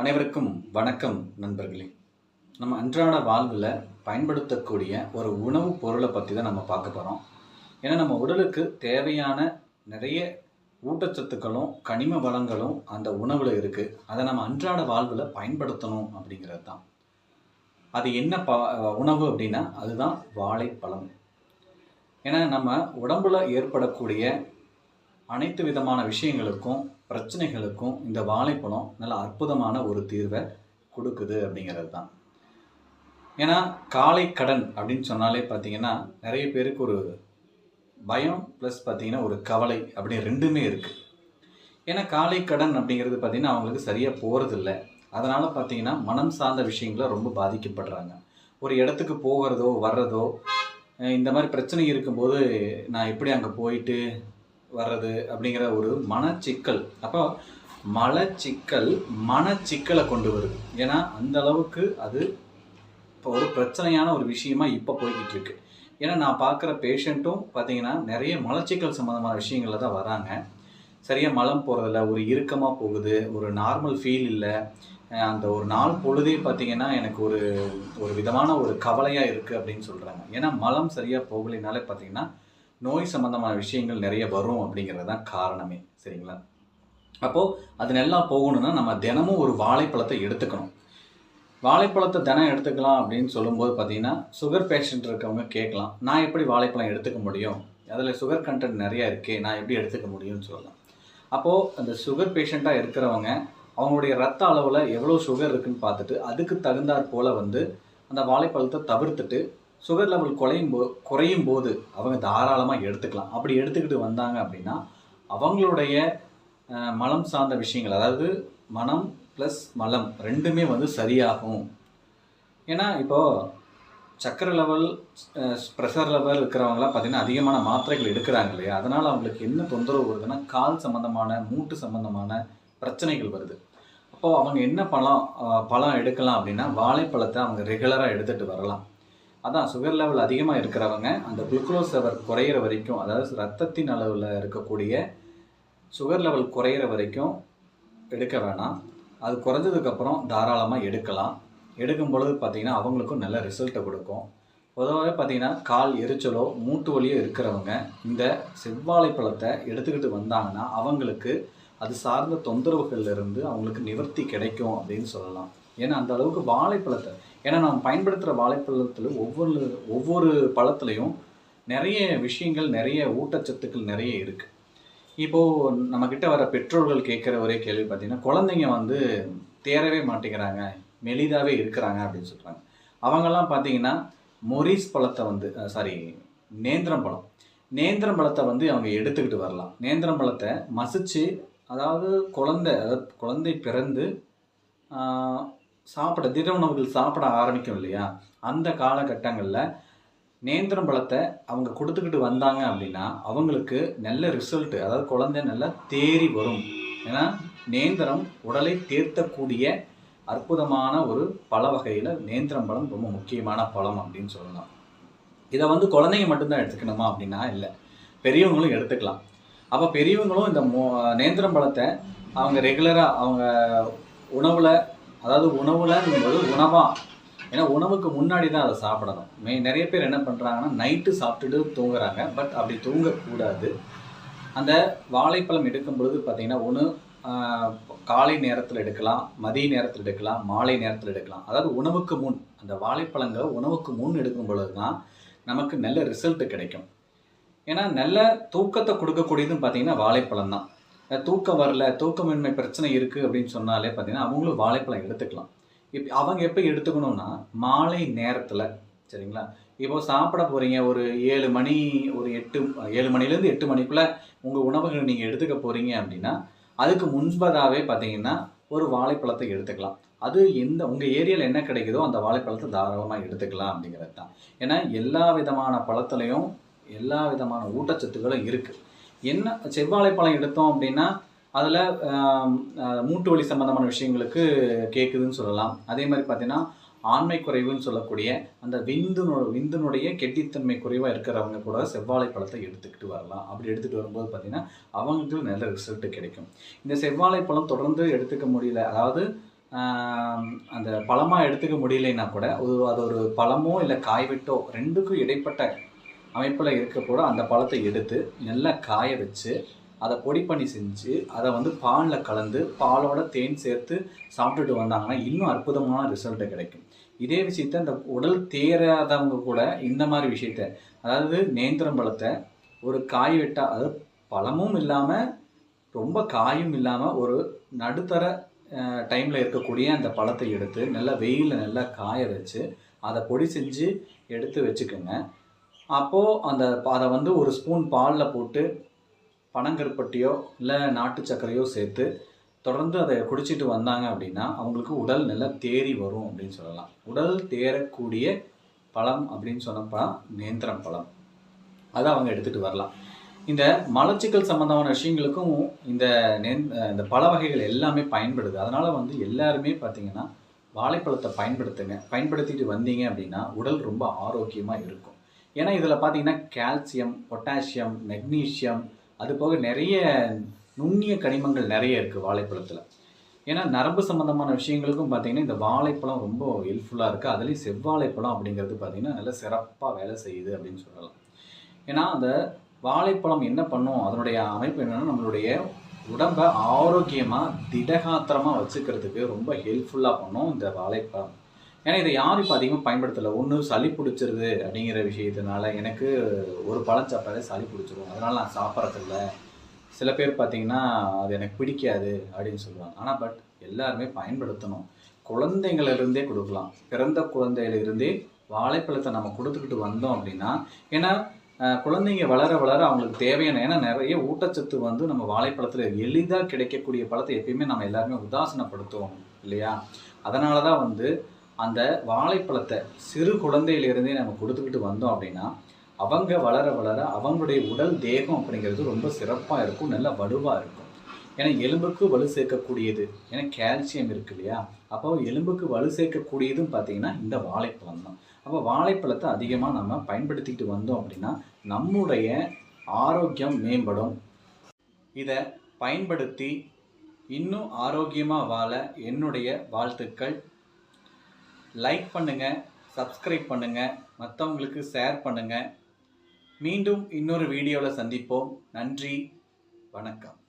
அனைவருக்கும் வணக்கம் நண்பர்களே. நம்ம அன்றாட வாழ்வில் பயன்படுத்தக்கூடிய ஒரு உணவுப் பொருளை பற்றி தான் நம்ம பார்க்க போகிறோம். ஏன்னா நம்ம உடலுக்கு தேவையான நிறைய ஊட்டச்சத்துக்களும் கனிம வளங்களும் அந்த உணவில் இருக்குது. அதை நம்ம அன்றாட வாழ்வில் பயன்படுத்தணும் அப்படிங்கிறது தான். அது என்ன உணவு அப்படின்னா அதுதான் வாழைப்பழம். ஏன்னா நம்ம உடம்புல ஏற்படக்கூடிய அனைத்து விதமான விஷயங்களுக்கும் பிரச்சனைகளுக்கும் இந்த வாழைப்பழம் நல்ல அற்புதமான ஒரு தீர்வை கொடுக்குது அப்படிங்கிறது தான். ஏன்னா காலை கடன் அப்படின்னு சொன்னாலே பார்த்தீங்கன்னா நிறைய பேருக்கு ஒரு பயம் ப்ளஸ் பார்த்தீங்கன்னா ஒரு கவலை அப்படி ரெண்டுமே இருக்குது. ஏன்னா காலை கடன் அப்படிங்கிறது பார்த்தீங்கன்னா அவங்களுக்கு சரியாக போகிறதில்ல. அதனால் பார்த்தீங்கன்னா மனம் சார்ந்த விஷயங்களை ரொம்ப பாதிக்கப்படுறாங்க. ஒரு இடத்துக்கு போகிறதோ வர்றதோ இந்த மாதிரி பிரச்சனை இருக்கும்போது நான் எப்படி அங்கே போயிட்டு வர்றது அப்படிங்கிற ஒரு மனச்சிக்கல். அப்போ மனச்சிக்கலை கொண்டு வருது. ஏன்னா அந்த அளவுக்கு அது இப்போ ஒரு பிரச்சனையான ஒரு விஷயமா இப்போ போய்கிட்டு இருக்கு. ஏன்னா நான் பார்க்குற பேஷண்ட்டும் பார்த்தீங்கன்னா நிறைய மலச்சிக்கல் சம்மந்தமான விஷயங்களில் தான் வராங்க. சரியாக மலம் போகிறதில்ல, ஒரு இறுக்கமாக போகுது, ஒரு நார்மல் ஃபீல் இல்லை. அந்த ஒரு நாள் பொழுதே பார்த்தீங்கன்னா எனக்கு ஒரு ஒரு விதமான ஒரு கவலையாக இருக்குது அப்படின்னு சொல்கிறாங்க. ஏன்னா மலம் சரியாக போகலைனாலே பார்த்தீங்கன்னா நோய் சம்மந்தமான விஷயங்கள் நிறைய வரும் அப்படிங்கிறது தான் காரணமே. சரிங்களா? அப்போது அது நல்லா போகணுன்னா நம்ம தினமும் ஒரு வாழைப்பழத்தை எடுத்துக்கணும். வாழைப்பழத்தை தினம் எடுத்துக்கலாம் அப்படின்னு சொல்லும்போது பார்த்தீங்கன்னா சுகர் பேஷண்ட் இருக்கவங்க கேட்கலாம், நான் எப்படி வாழைப்பழம் எடுத்துக்க முடியும், அதில் சுகர் கண்டென்ட் நிறையா இருக்கே, நான் எப்படி எடுத்துக்க முடியும்னு சொல்லலாம். அப்போது அந்த சுகர் பேஷண்ட்டாக இருக்கிறவங்க அவங்களுடைய ரத்த அளவில் எவ்வளோ சுகர் இருக்குதுன்னு பார்த்துட்டு அதுக்கு தகுந்தாற் போல் அந்த வாழைப்பழத்தை தவிர்த்துட்டு சுகர் லெவல் குறையும் போது அவங்க தாராளமாக எடுத்துக்கலாம். அப்படி எடுத்துக்கிட்டு வந்தாங்க அப்படின்னா அவங்களுடைய மலம் சார்ந்த விஷயங்கள், அதாவது மனம் ப்ளஸ் மலம் ரெண்டுமே சரியாகும். ஏன்னா இப்போது சர்க்கரை லெவல் ப்ரெஷர் லெவல் இருக்கிறவங்களாம் பார்த்திங்கன்னா அதிகமான மாத்திரைகள் எடுக்கிறாங்க இல்லையா? அதனால் அவங்களுக்கு என்ன தொந்தரவு வருதுன்னா கால் சம்மந்தமான மூட்டு சம்மந்தமான பிரச்சனைகள் வருது. அப்போது அவங்க என்ன பழம் எடுக்கலாம் அப்படின்னா வாழைப்பழத்தை அவங்க ரெகுலராக எடுத்துகிட்டு வரலாம். அதான் சுகர் லெவல் அதிகமாக இருக்கிறவங்க அந்த குளுக்கோஸ் லெவல் குறையிற வரைக்கும், அதாவது ரத்தத்தின் அளவில் இருக்கக்கூடிய சுகர் லெவல் குறையிற வரைக்கும் எடுக்க வேணாம். அது குறைஞ்சதுக்கப்புறம் தாராளமாக எடுக்கலாம். எடுக்கும் பொழுது பார்த்திங்கன்னா அவங்களுக்கும் நல்ல ரிசல்ட்டை கொடுக்கும். பொதுவாகவே பார்த்திங்கன்னா கால் எரிச்சலோ மூட்டு வலியோ இருக்கிறவங்க இந்த செவ்வாழைப்பழத்தை எடுத்துக்கிட்டு வந்தாங்கன்னா அவங்களுக்கு அது சார்ந்த தொந்தரவுகள்லேருந்து அவங்களுக்கு நிவர்த்தி கிடைக்கும் அப்படின்னு சொல்லலாம். ஏன்னா அந்த அளவுக்கு வாழைப்பழத்தை, ஏன்னா நம்ம பயன்படுத்துகிற வாழைப்பழத்தில் ஒவ்வொரு பழத்துலையும் நிறைய விஷயங்கள், நிறைய ஊட்டச்சத்துக்கள் நிறைய இருக்குது. இப்போது நம்மக்கிட்ட வர பெற்றோர்கள் கேட்குற ஒரே கேள்வி பார்த்திங்கன்னா குழந்தைங்க தேரவே மாட்டேங்கிறாங்க, மெலிதாகவே இருக்கிறாங்க அப்படின்னு சொல்கிறாங்க. அவங்கெல்லாம் பார்த்திங்கன்னா மொரிஸ் பழத்தை நேந்திரம் பழத்தை அவங்க எடுத்துக்கிட்டு வரலாம். நேந்திரம் பழத்தை மசிச்சு, அதாவது குழந்தை பிறந்து திட உணவுகள் சாப்பிட ஆரம்பிக்கும் இல்லையா? அந்த காலகட்டங்களில் நேந்திரம் பழத்தை அவங்க கொடுத்துக்கிட்டு வந்தாங்க அப்படின்னா அவங்களுக்கு நல்ல ரிசல்ட்டு, அதாவது குழந்தை நல்லா தேறி வரும். ஏன்னா நேந்திரம் உடலை தேர்த்தக்கூடிய அற்புதமான ஒரு பழ வகையில் நேந்திரம் பழம் ரொம்ப முக்கியமான பழம் அப்படின்னு சொல்லலாம். இதை குழந்தைங்க மட்டும்தான் எடுத்துக்கணுமா அப்படின்னா இல்லை, பெரியவங்களும் எடுத்துக்கலாம். அப்போ பெரியவங்களும் இந்த நேந்திரம் பழத்தை அவங்க ரெகுலராக அவங்க உணவில், அதாவது உணவுலங்கும்போது உணவாக, ஏன்னா உணவுக்கு முன்னாடி தான் அதை சாப்பிடணும். நிறைய பேர் என்ன பண்ணுறாங்கன்னா நைட்டு சாப்பிட்டுட்டு தூங்குறாங்க. பட் அப்படி தூங்கக்கூடாது. அந்த வாழைப்பழம் எடுக்கும் பொழுது பார்த்திங்கன்னா ஒன்று காலை நேரத்தில் எடுக்கலாம், மதிய நேரத்தில் எடுக்கலாம், மாலை நேரத்தில் எடுக்கலாம். அதாவது உணவுக்கு முன் அந்த வாழைப்பழங்களை உணவுக்கு முன் எடுக்கும் பொழுது தான் நமக்கு நல்ல ரிசல்ட்டு கிடைக்கும். ஏன்னா நல்ல தூக்கத்தை கொடுக்கக்கூடியதுன்னு பார்த்திங்கன்னா வாழைப்பழம் தான். தூக்கம் வரல, தூக்கமின்மை பிரச்சனை இருக்குது அப்படின்னு சொன்னாலே பார்த்திங்கன்னா அவங்களும் வாழைப்பழம் எடுத்துக்கலாம். அவங்க எப்போ எடுத்துக்கணும்னா மாலை நேரத்தில். சரிங்களா? இப்போது சாப்பிட போகிறீங்க ஒரு 7 மணி, ஒரு 7 மணிலேருந்து 8 மணிக்குள்ளே உங்கள் உணவுகளை நீங்கள் எடுத்துக்க போகிறீங்க அப்படின்னா அதுக்கு முன்பதாகவே பார்த்திங்கன்னா ஒரு வாழைப்பழத்தை எடுத்துக்கலாம். அது உங்கள் ஏரியாவில் என்ன கிடைக்குதோ அந்த வாழைப்பழத்தை தாராளமாக எடுத்துக்கலாம் அப்படிங்கிறது தான். ஏன்னா எல்லா விதமான பழத்துலையும் எல்லா விதமான ஊட்டச்சத்துக்களும் இருக்குது. என்ன செவ்வாழைப்பழம் எடுத்தோம் அப்படின்னா அதில் மூட்டு வலி சம்மந்தமான விஷயங்களுக்கு கேட்குதுன்னு சொல்லலாம். அதே மாதிரி பார்த்திங்கன்னா ஆண்மை குறைவுன்னு சொல்லக்கூடிய அந்த விந்தினுடைய கெட்டித்தன்மை குறைவாக இருக்கிறவங்க கூட செவ்வாழைப்பழத்தை எடுத்துக்கிட்டு வரலாம். அப்படி எடுத்துகிட்டு வரும்போது பார்த்திங்கன்னா அவங்களுக்கு நல்ல ரிசல்ட்டு கிடைக்கும். இந்த செவ்வாழைப்பழம் தொடர்ந்து எடுத்துக்க முடியல, அதாவது அந்த பழமாக எடுத்துக்க முடியலைன்னா கூட அது ஒரு பழமோ இல்லை காய் வெட்டோ 2க்கும் இடைப்பட்ட அமைப்பில் இருக்க கூட அந்த பழத்தை எடுத்து நல்லா காய வச்சு அதை பொடி பண்ணி செஞ்சு அதை வந்து பாலில் கலந்து பாலோட தேன் சேர்த்து சாப்பிட்டுட்டு வந்தாங்கன்னா இன்னும் அற்புதமான ரிசல்ட்டு கிடைக்கும். இதே விஷயத்த இந்த உடல் தேராதவங்க கூட இந்த மாதிரி விஷயத்த, அதாவது நேந்திரம் பழத்தை ஒரு காய் வெட்டா, அதாவது பழமும் இல்லாமல் ரொம்ப காயும் இல்லாமல் ஒரு நடுத்தர டைமில் இருக்கக்கூடிய அந்த பழத்தை எடுத்து நல்லா வெயிலில் நல்லா காய வச்சு அதை பொடி செஞ்சு எடுத்து வச்சுக்கோங்க. அப்போது அதை வந்து ஒரு ஸ்பூன் பாலில் போட்டு பனங்கருப்பட்டியோ இல்லை நாட்டு சர்க்கரையோ சேர்த்து தொடர்ந்து அதை குடிச்சிட்டு வந்தாங்க அப்படின்னா அவங்களுக்கு உடல் நல்லா தேறி வரும் அப்படின்னு சொல்லலாம். உடல் தேரக்கூடிய பழம் அப்படின்னு சொன்னப்போ நேந்திரம் பழம், அதை அவங்க எடுத்துகிட்டு வரலாம். இந்த மலச்சிக்கல் சம்மந்தமான விஷயங்களுக்கும் இந்த பழ வகைகள் எல்லாமே பயன்படுது. அதனால் வந்து எல்லாருமே பார்த்திங்கன்னா வாழைப்பழத்தை பயன்படுத்திட்டு வந்தீங்க அப்படின்னா உடல் ரொம்ப ஆரோக்கியமாக இருக்கும். ஏன்னா இதில் பார்த்திங்கன்னா கால்சியம், பொட்டாசியம், மெக்னீஷியம், அது போக நிறைய நுண்ணிய கனிமங்கள் நிறைய இருக்குது வாழைப்பழத்தில். ஏன்னா நரம்பு சம்மந்தமான விஷயங்களுக்கும் பார்த்திங்கன்னா இந்த வாழைப்பழம் ரொம்ப ஹெல்ப்ஃபுல்லாக இருக்குது. அதுலேயும் செவ்வாழைப்பழம் அப்படிங்கிறது பார்த்திங்கன்னா நல்லா சிறப்பாக வேலை செய்யுது அப்படின்னு சொல்லலாம். ஏன்னா அந்த வாழைப்பழம் என்ன பண்ணும், அதனுடைய அமைப்பு என்னென்னா நம்மளுடைய உடம்பை ஆரோக்கியமாக திடகாத்திரமாக வச்சுக்கிறதுக்கு ரொம்ப ஹெல்ப்ஃபுல்லாக பண்ணும் இந்த வாழைப்பழம். ஏன்னா இதை யாரும் இப்போ அதிகமாக பயன்படுத்தலை. ஒன்று சளி பிடிச்சிருது அப்படிங்கிற விஷயத்தினால எனக்கு ஒரு பழம் சாப்பிட்டாலே சளி பிடிச்சிரும், அதனால் நான் சாப்பிட்றதில்ல. சில பேர் பார்த்திங்கன்னா அது எனக்கு பிடிக்காது அப்படின்னு சொல்லுவாங்க. ஆனால் எல்லாருமே பயன்படுத்தணும். குழந்தைங்களிலிருந்தே கொடுக்கலாம். பிறந்த குழந்தையிலிருந்தே வாழைப்பழத்தை நம்ம கொடுத்துக்கிட்டு வந்தோம் அப்படின்னா, ஏன்னா குழந்தைங்க வளர வளர அவங்களுக்கு தேவையான, ஏன்னா நிறைய ஊட்டச்சத்து வந்து நம்ம வாழைப்பழத்தில் எளிதாக கிடைக்கக்கூடிய பழத்தை எப்பயுமே நம்ம எல்லாருமே உதாசீனப்படுத்துவோம் இல்லையா? அதனால தான் வந்து அந்த வாழைப்பழத்தை சிறு குழந்தையிலிருந்தே நம்ம கொடுத்துக்கிட்டு வந்தோம் அப்படின்னா அவங்க வளர வளர அவங்களுடைய உடல் தேகம் அப்படிங்கிறது ரொம்ப சிறப்பாக இருக்கும், நல்ல வலுவாக இருக்கும். ஏன்னா எலும்புக்கு வலு சேர்க்கக்கூடியது, ஏன்னா கால்சியம் இருக்கு இல்லையா? அப்போ எலும்புக்கு வலு சேர்க்கக்கூடியதும் பார்த்திங்கன்னா இந்த வாழைப்பழம் தான். அப்போ வாழைப்பழத்தை அதிகமாக நம்ம பயன்படுத்திக்கிட்டு வந்தோம் அப்படின்னா நம்முடைய ஆரோக்கியம் மேம்படும். இதை பயன்படுத்தி இன்னும் ஆரோக்கியமாக வாழ என்னுடைய வாழ்த்துக்கள். லைக் பண்ணுங்கள், சப்ஸ்கிரைப் பண்ணுங்கள், மற்றவங்களுக்கு ஷேர் பண்ணுங்கள். மீண்டும் இன்னொரு வீடியோவில் சந்திப்போம். நன்றி, வணக்கம்.